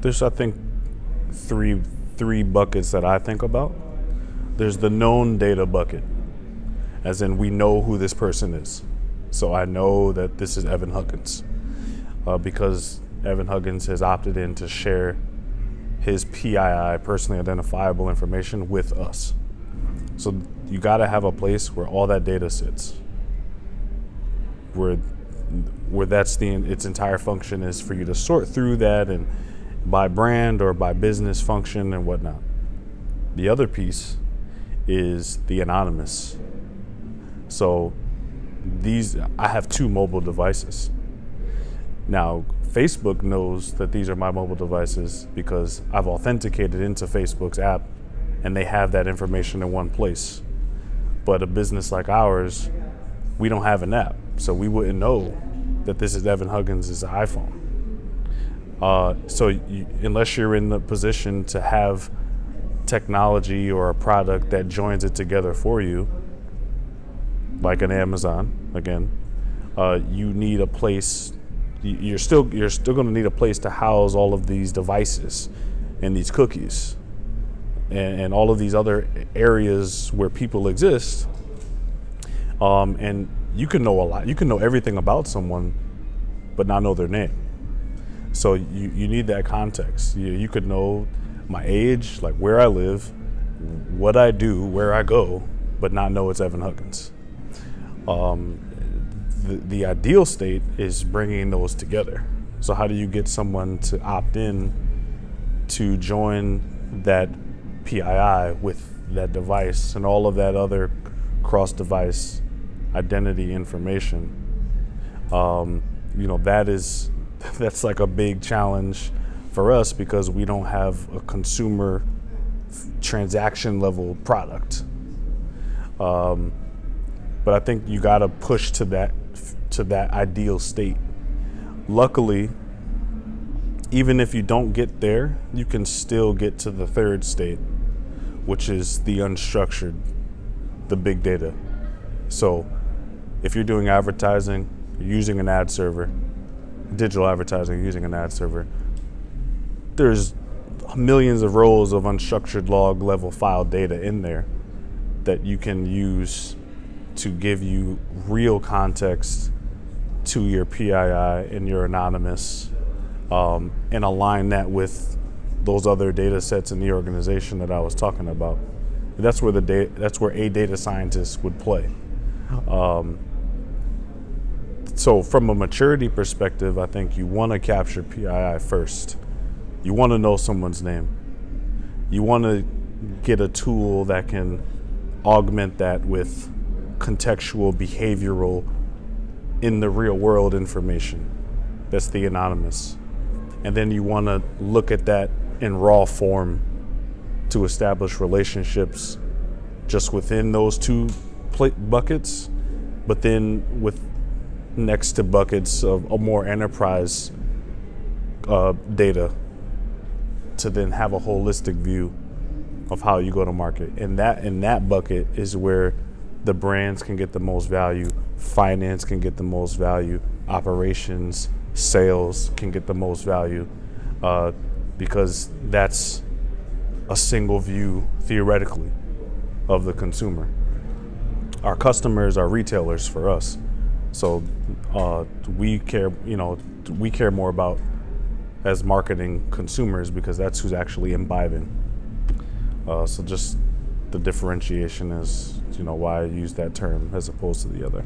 There's, I think, three buckets that I think about. There's the known data bucket, as in we know who this person is. So I know that this is Evan Huggins because Evan Huggins has opted in to share his PII, personally identifiable information, with us. So you got to have a place where all that data sits, where that's its entire function is for you to sort through that and by brand or by business function and whatnot. The other piece is the anonymous. So I have 2 mobile devices. Now, Facebook knows that these are my mobile devices because I've authenticated into Facebook's app and they have that information in one place. But a business like ours, we don't have an app, so we wouldn't know that this is Evan Huggins' iPhone. Unless you're in the position to have technology or a product that joins it together for you, like an Amazon, again, you need a place. You're still going to need a place to house all of these devices and these cookies and all of these other areas where people exist. And you can know a lot. You can know everything about someone, but not know their name. So you need that context. You could know my age, like where I live, what I do, where I go, but not know it's Evan Huggins. The ideal state is bringing those together. So how do you get someone to opt in to join that PII with that device and all of that other cross-device identity information? That's like a big challenge for us because we don't have a consumer transaction level product. But I think you got to push to that ideal state. Luckily, even if you don't get there, you can still get to the third state, which is the unstructured, the big data. So if you're doing advertising, you're using an ad server, digital advertising using an ad server, there's millions of rows of unstructured log level file data in there that you can use to give you real context to your PII and your anonymous, and align that with those other data sets in the organization that I was talking about. That's where that's where a data scientist would play. So from a maturity perspective, I think you want to capture PII first. You want to know someone's name. You want to get a tool that can augment that with contextual, behavioral, in the real world information. That's the anonymous. And then you want to look at that in raw form to establish relationships just within those 2 buckets, but then with next to buckets of a more enterprise data to then have a holistic view of how you go to market. And that in that bucket is where the brands can get the most value, finance can get the most value, operations, sales can get the most value, because that's a single view, theoretically, of the consumer. Our customers are retailers for us, so we care more about, as marketing, consumers, because that's who's actually imbibing. So just the differentiation is, why I use that term as opposed to the other.